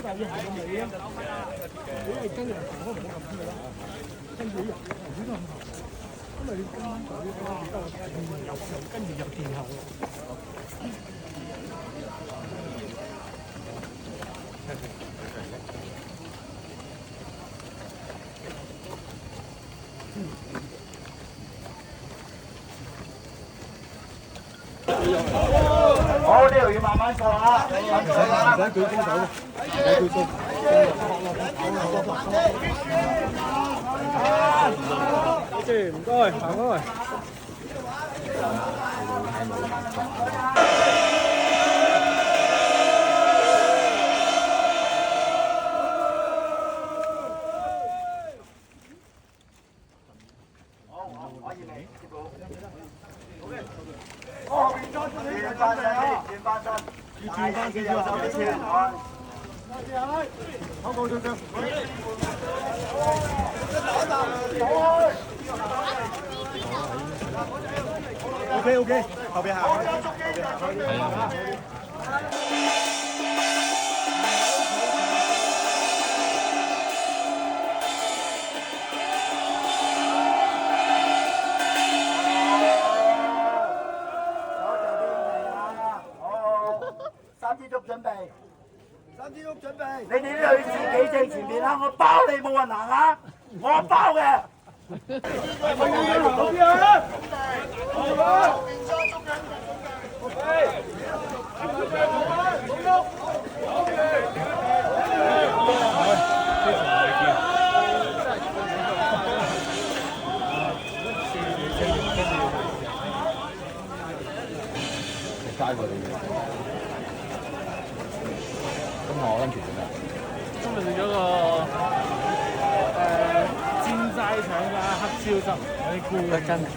要行到尾啊！你係跟人行開唔好咁嘅啦，跟住人唔好咁行，因為你跟住呢個你都又跟住又墊後。好，呢度要慢慢過啊！唔使舉高手，唔使舉高。好謝，唔該，行開。可以未？接到。哦，轉翻身先，轉翻身，要轉翻隻右手俾先。好，冇錯。OK，後邊行。你哋啲女士企正前面啦，我包你冇運行啊！我包嘅。今日食咗個煎齋腸加黑椒汁，有啲菇嘅跟住。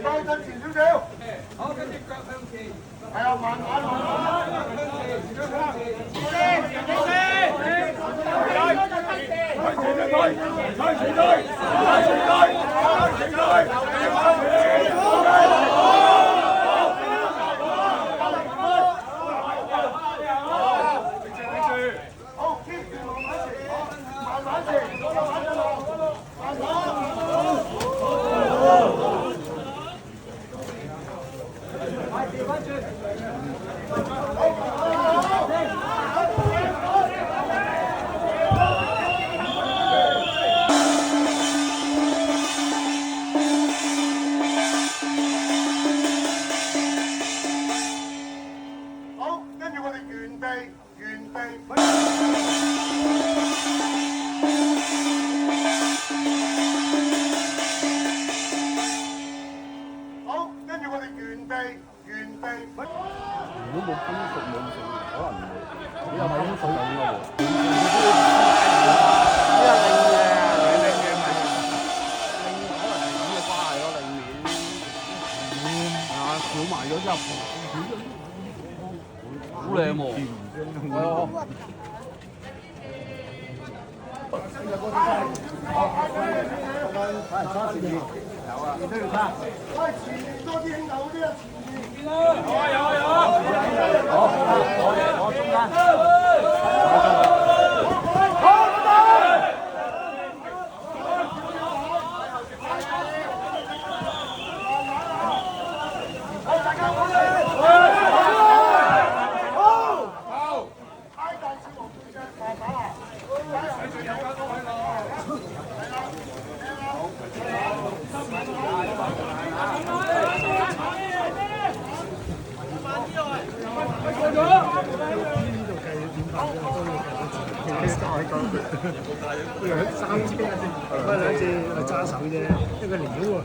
放身前少少。好，跟住腳向前。係啊，慢慢慢慢。好，keep 住慢慢食，慢慢食，慢慢。調翻轉。好，跟住我哋原地，原地。好，跟住我哋原地，原地。如果冇分服務性，可能你有分服務應該會。呢個領嘅，領嘅咪領，可能係咁嘅關係咯，領面。啊，少埋咗之後，好靚喎。係啊。你都要看。喂，前面多啲兄弟啲啊，前面。有啊有啊有啊。我中間。好，大家好好。開大小龍背脊，慢慢啊。三支，兩支揸手啫，一個料啊。